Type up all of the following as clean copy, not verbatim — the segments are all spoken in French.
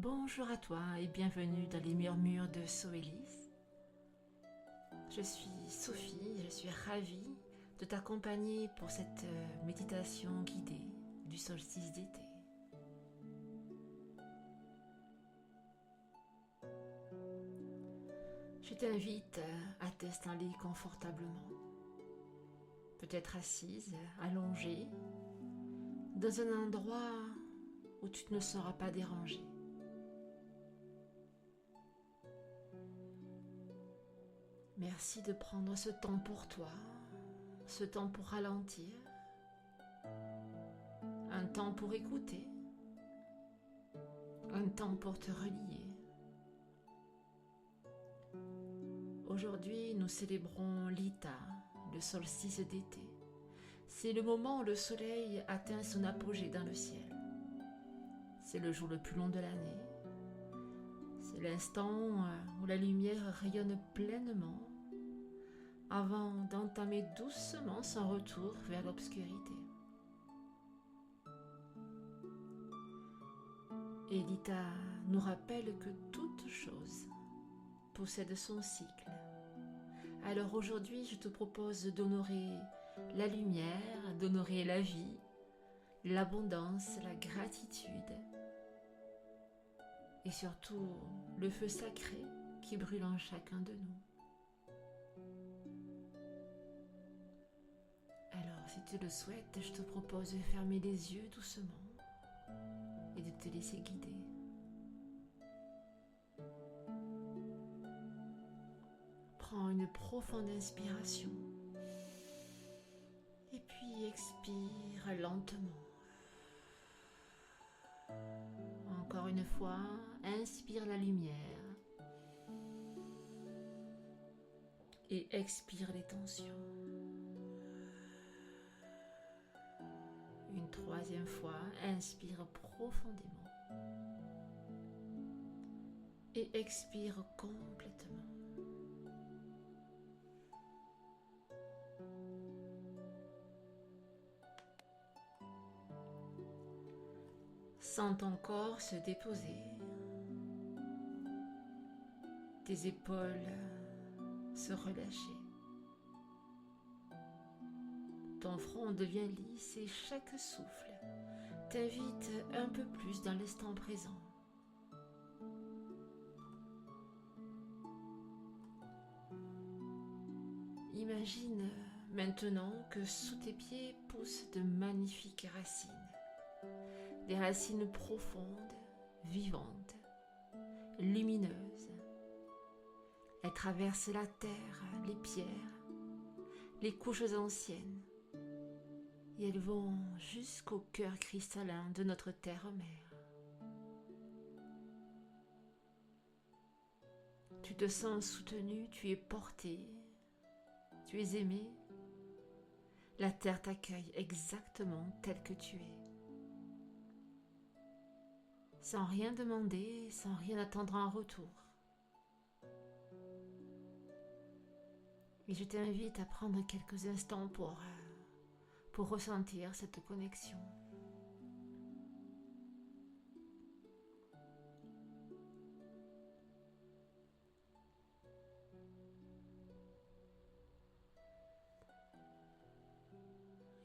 Bonjour à toi et bienvenue dans les murmures de Soélis. Je suis Sophie, je suis ravie de t'accompagner pour cette méditation guidée du solstice d'été. Je t'invite à t'installer confortablement, peut-être assise, allongée, dans un endroit où tu ne seras pas dérangée. Merci de prendre ce temps pour toi, ce temps pour ralentir, un temps pour écouter, un temps pour te relier. Aujourd'hui, nous célébrons l'Ita, le solstice d'été. C'est le moment où le soleil atteint son apogée dans le ciel. C'est le jour le plus long de l'année. C'est l'instant où la lumière rayonne pleinement avant d'entamer doucement son retour vers l'obscurité. Et l'Ita nous rappelle que toute chose possède son cycle. Alors aujourd'hui, je te propose d'honorer la lumière, d'honorer la vie, l'abondance, la gratitude et surtout le feu sacré qui brûle en chacun de nous. Alors, si tu le souhaites, je te propose de fermer les yeux doucement et de te laisser guider. Prends une profonde inspiration et puis expire lentement. Encore une fois, inspire la lumière et expire les tensions. Une troisième fois, inspire profondément et expire complètement. Sens ton corps se déposer, tes épaules se relâcher. Ton front devient lisse et chaque souffle t'invite un peu plus dans l'instant présent. Imagine maintenant que sous tes pieds poussent de magnifiques racines. Des racines profondes, vivantes, lumineuses. Elles traversent la terre, les pierres, les couches anciennes, et elles vont jusqu'au cœur cristallin de notre terre-mère. Tu te sens soutenu, tu es porté, tu es aimé. La terre t'accueille exactement tel que tu es. Sans rien demander, sans rien attendre en retour. Et je t'invite à prendre quelques instants pour ressentir cette connexion.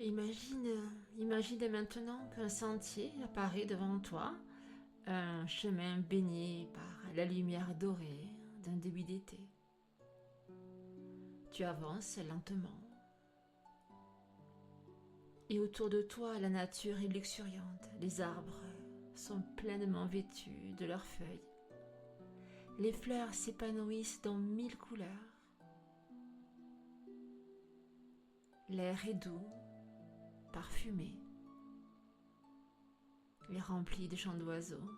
Imagine maintenant qu'un sentier apparaît devant toi, un chemin baigné par la lumière dorée d'un début d'été. Tu avances lentement et autour de toi la nature est luxuriante, les arbres sont pleinement vêtus de leurs feuilles, les fleurs s'épanouissent dans 1000 couleurs, l'air est doux, parfumé et rempli de chants d'oiseaux.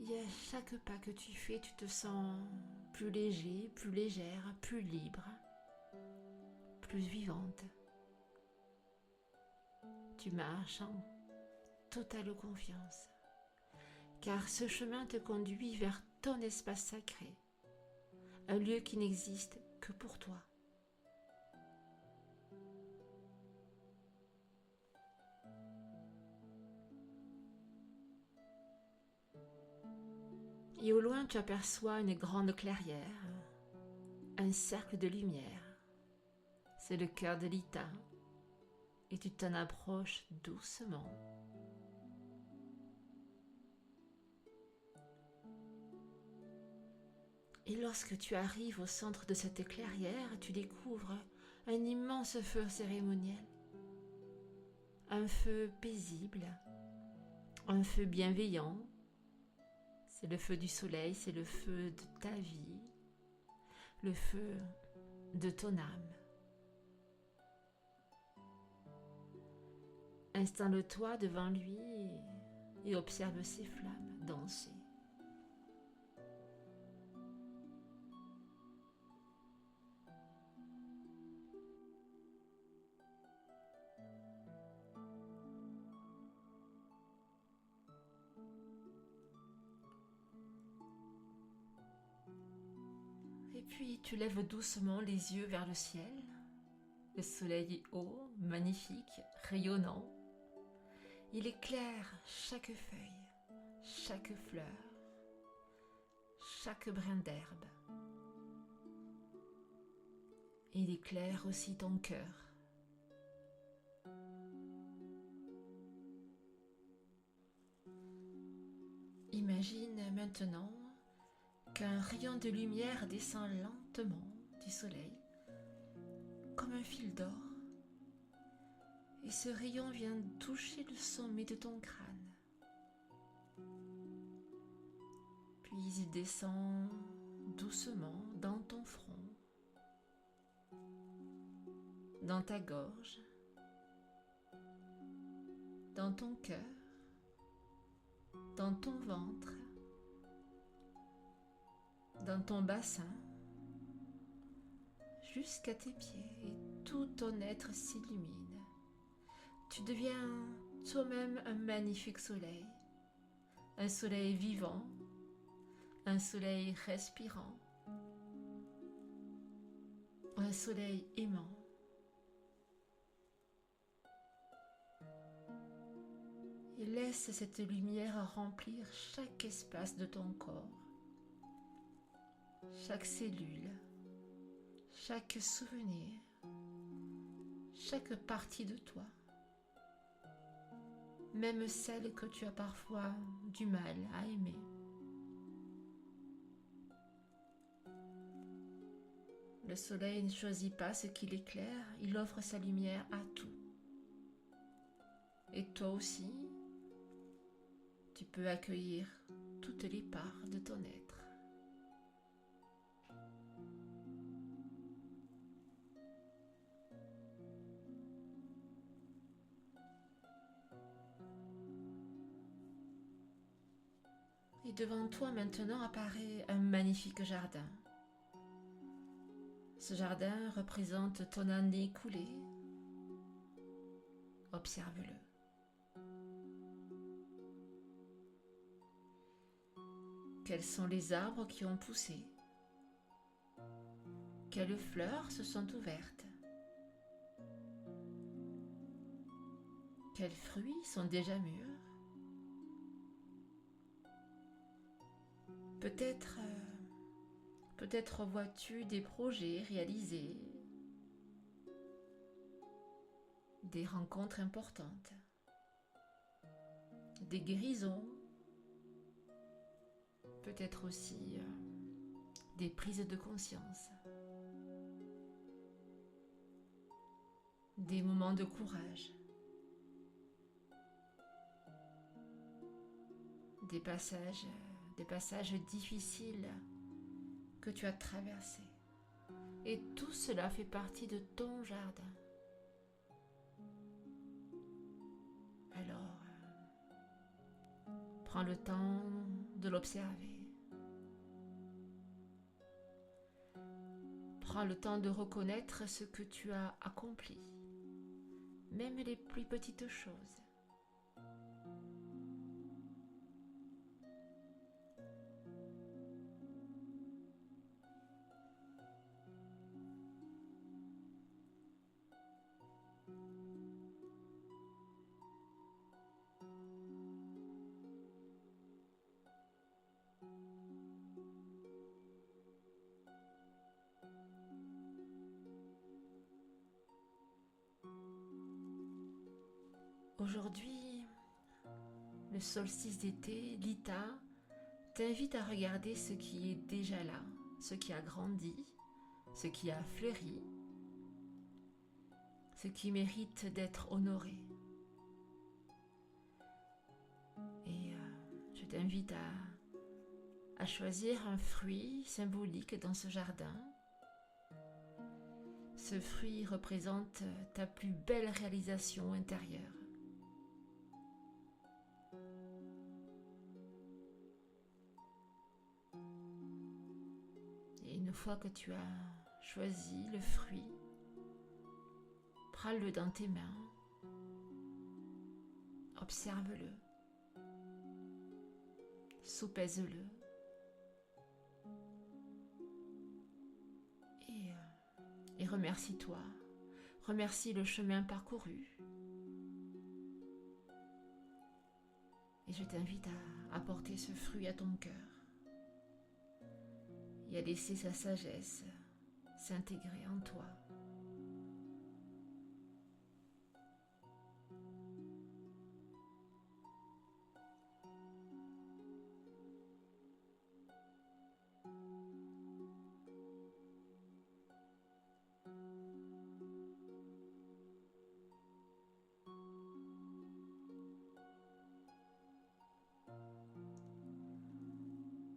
Et à chaque pas que tu fais, tu te sens plus léger, plus légère, plus libre, plus vivante. Tu marches en totale confiance, car ce chemin te conduit vers ton espace sacré, un lieu qui n'existe que pour toi. Et au loin, tu aperçois une grande clairière, un cercle de lumière. C'est le cœur de Lita. Et tu t'en approches doucement. Et lorsque tu arrives au centre de cette clairière, tu découvres un immense feu cérémoniel. Un feu paisible, un feu bienveillant. C'est le feu du soleil, c'est le feu de ta vie, le feu de ton âme. Installe-toi devant lui et observe ses flammes danser. Et puis tu lèves doucement les yeux vers le ciel. Le soleil est haut, magnifique, rayonnant. Il éclaire chaque feuille, chaque fleur, chaque brin d'herbe. Et il éclaire aussi ton cœur. Imagine maintenant qu'un rayon de lumière descend lentement du soleil, comme un fil d'or. Et ce rayon vient toucher le sommet de ton crâne. Puis il descend doucement dans ton front, dans ta gorge, dans ton cœur, dans ton ventre, dans ton bassin, jusqu'à tes pieds, et tout ton être s'illumine. Tu deviens toi-même un magnifique soleil, un soleil vivant, un soleil respirant, un soleil aimant. Et laisse cette lumière remplir chaque espace de ton corps, chaque cellule, chaque souvenir, chaque partie de toi, même celle que tu as parfois du mal à aimer. Le soleil ne choisit pas ce qu'il éclaire, il offre sa lumière à tout. Et toi aussi, tu peux accueillir toutes les parts de ton être. Et devant toi maintenant apparaît un magnifique jardin. Ce jardin représente ton année écoulée. Observe-le. Quels sont les arbres qui ont poussé? Quelles fleurs se sont ouvertes? Quels fruits sont déjà mûrs? Peut-être vois-tu des projets réalisés, des rencontres importantes, des guérisons, peut-être aussi des prises de conscience, des moments de courage, des passages difficiles que tu as traversés. Et tout cela fait partie de ton jardin. Alors, prends le temps de l'observer. Prends le temps de reconnaître ce que tu as accompli, même les plus petites choses. Aujourd'hui, le solstice d'été, Lita, t'invite à regarder ce qui est déjà là, ce qui a grandi, ce qui a fleuri, ce qui mérite d'être honoré. Et je t'invite à choisir un fruit symbolique dans ce jardin. Ce fruit représente ta plus belle réalisation intérieure. Et une fois que tu as choisi le fruit, prends-le dans tes mains, observe-le, soupèse-le et remercie-toi, remercie le chemin parcouru. Et je t'invite à apporter ce fruit à ton cœur et à laisser sa sagesse s'intégrer en toi.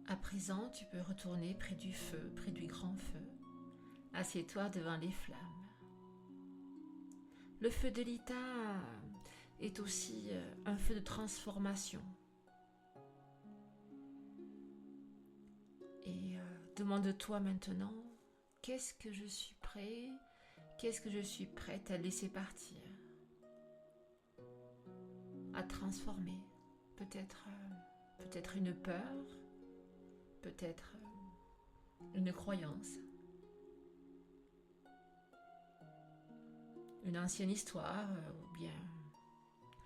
À présent, tu peux retourner près du feu, près du grand feu. Assieds-toi devant les flammes. Le feu de Lita est aussi un feu de transformation. Et demande-toi maintenant, qu'est-ce que je suis prêt, qu'est-ce que je suis prête à laisser partir, à transformer. Peut-être une peur, peut-être une croyance, une ancienne histoire ou bien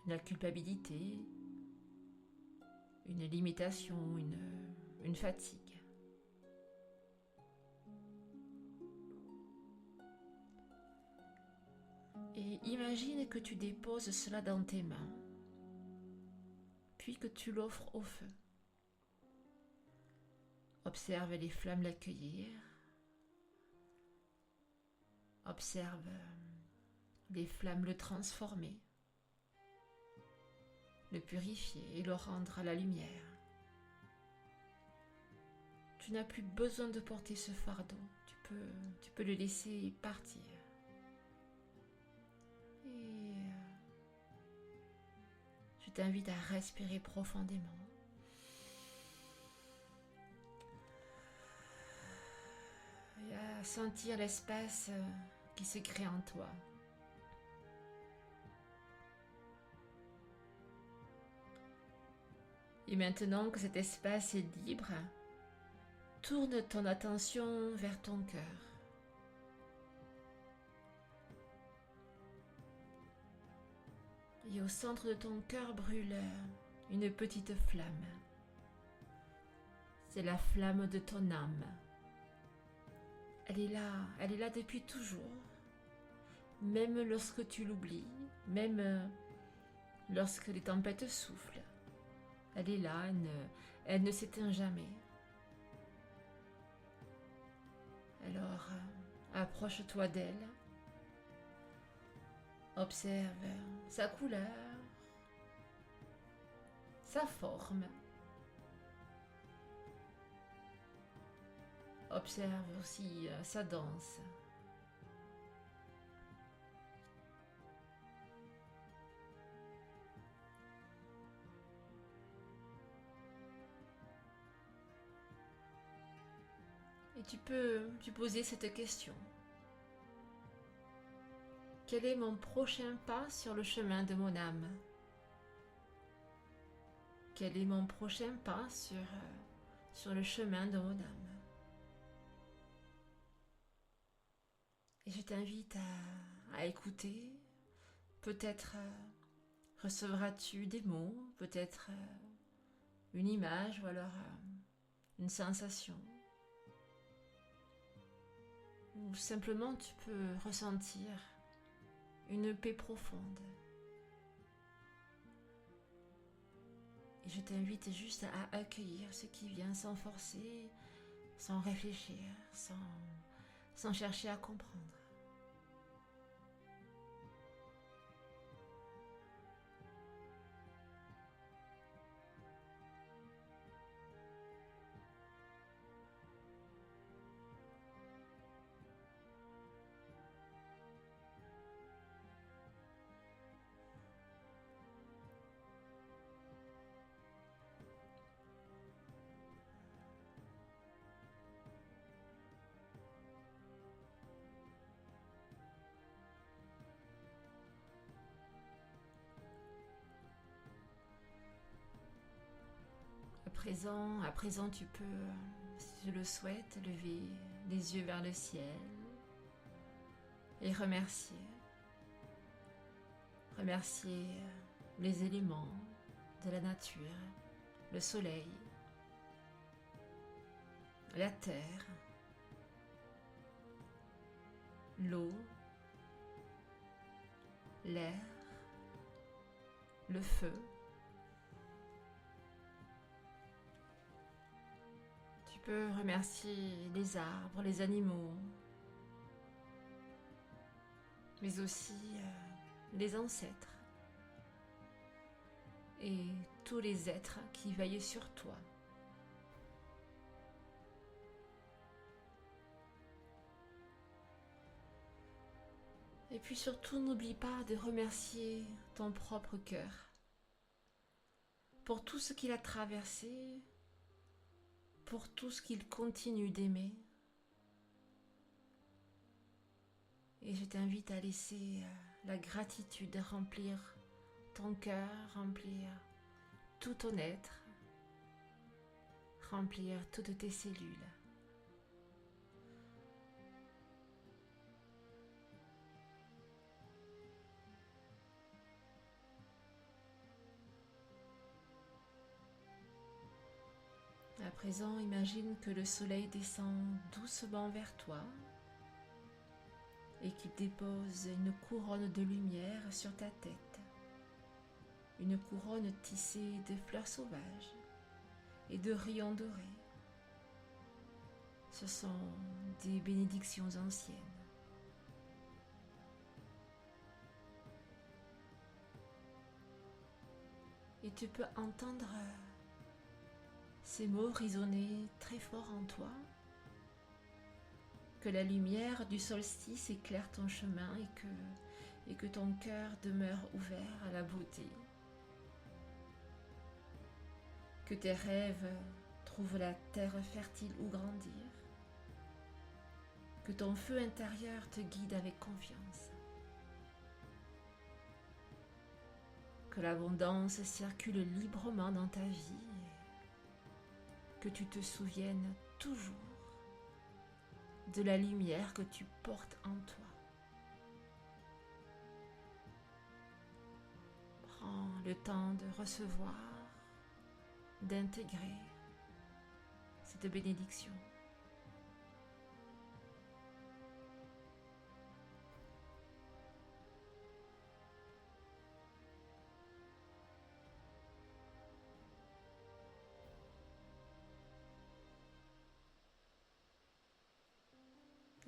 la culpabilité, une limitation, une fatigue. Et imagine que tu déposes cela dans tes mains, puis que tu l'offres au feu. Observe les flammes l'accueillir. Observe les flammes le transformer, le purifier et le rendre à la lumière. Tu n'as plus besoin de porter ce fardeau. Tu peux le laisser partir. Et je t'invite à respirer profondément. Et à sentir l'espace qui se crée en toi. Et maintenant que cet espace est libre, tourne ton attention vers ton cœur. Et au centre de ton cœur brûle une petite flamme. C'est la flamme de ton âme. Elle est là depuis toujours. Même lorsque tu l'oublies, même lorsque les tempêtes soufflent. Elle est là, elle ne s'éteint jamais. Alors, approche-toi d'elle. Observe sa couleur, sa forme. Observe aussi sa danse. Et tu peux te poser cette question. Quel est mon prochain pas sur le chemin de mon âme? Quel est mon prochain pas sur le chemin de mon âme? Et je t'invite à écouter. Peut-être recevras-tu des mots, peut-être une image ou alors une sensation. Ou simplement tu peux ressentir une paix profonde. Et je t'invite juste à accueillir ce qui vient sans forcer, sans réfléchir, sans chercher à comprendre. À présent, tu peux, si tu le souhaites, lever les yeux vers le ciel et remercier. Remercier les éléments de la nature, le soleil, la terre, l'eau, l'air, le feu. Tu peux remercier les arbres, les animaux, mais aussi les ancêtres et tous les êtres qui veillent sur toi. Et puis surtout, n'oublie pas de remercier ton propre cœur pour tout ce qu'il a traversé, pour tout ce qu'il continue d'aimer. Et je t'invite à laisser la gratitude remplir ton cœur, remplir tout ton être, remplir toutes tes cellules. À présent, imagine que le soleil descend doucement vers toi et qu'il dépose une couronne de lumière sur ta tête. Une couronne tissée de fleurs sauvages et de rayons dorés. Ce sont des bénédictions anciennes. Et tu peux entendre ces mots résonner très fort en toi. Que la lumière du solstice éclaire ton chemin et que ton cœur demeure ouvert à la beauté. Que tes rêves trouvent la terre fertile où grandir. Que ton feu intérieur te guide avec confiance. Que l'abondance circule librement dans ta vie. Que tu te souviennes toujours de la lumière que tu portes en toi. Prends le temps de recevoir, d'intégrer cette bénédiction.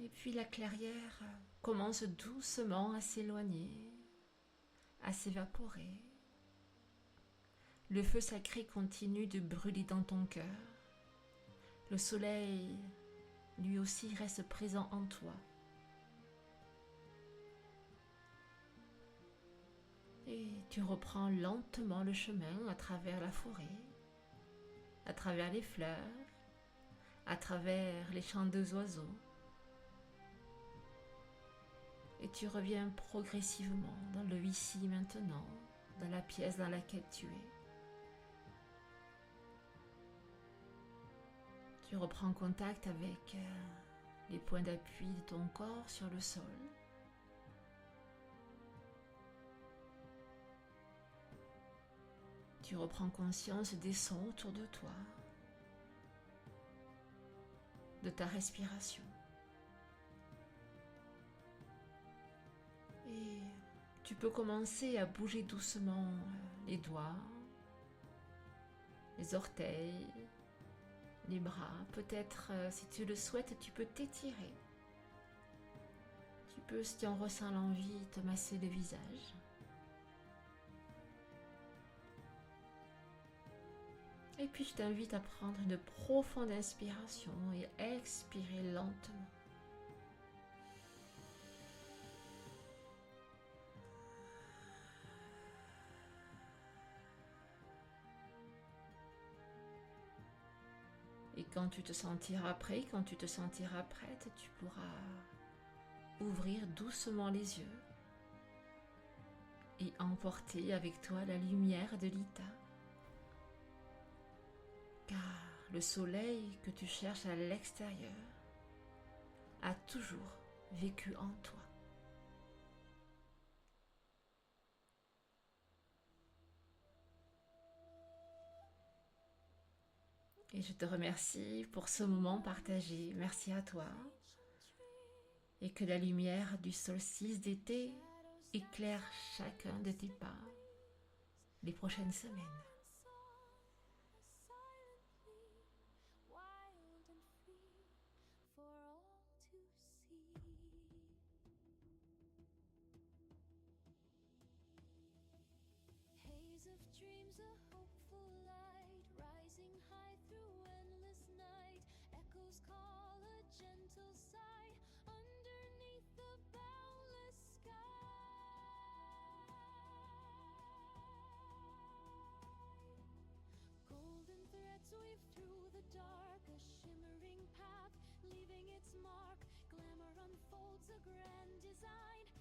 Et puis la clairière commence doucement à s'éloigner, à s'évaporer. Le feu sacré continue de brûler dans ton cœur. Le soleil, lui aussi, reste présent en toi. Et tu reprends lentement le chemin à travers la forêt, à travers les fleurs, à travers les chants des oiseaux. Et tu reviens progressivement dans le ici maintenant, dans la pièce dans laquelle tu es. Tu reprends contact avec les points d'appui de ton corps sur le sol. Tu reprends conscience des sons autour de toi, de ta respiration. Et tu peux commencer à bouger doucement les doigts, les orteils, les bras. Peut-être, si tu le souhaites, tu peux t'étirer. Tu peux, si tu en ressens l'envie, te masser le visage. Et puis je t'invite à prendre une profonde inspiration et expirer lentement. Et quand tu te sentiras prêt, quand tu te sentiras prête, tu pourras ouvrir doucement les yeux et emporter avec toi la lumière de Lita. Car le soleil que tu cherches à l'extérieur a toujours vécu en toi. Et je te remercie pour ce moment partagé. Merci à toi. Et que la lumière du solstice d'été éclaire chacun de tes pas les prochaines semaines. Weave through the dark, a shimmering path, leaving its mark. Glamour unfolds a grand design.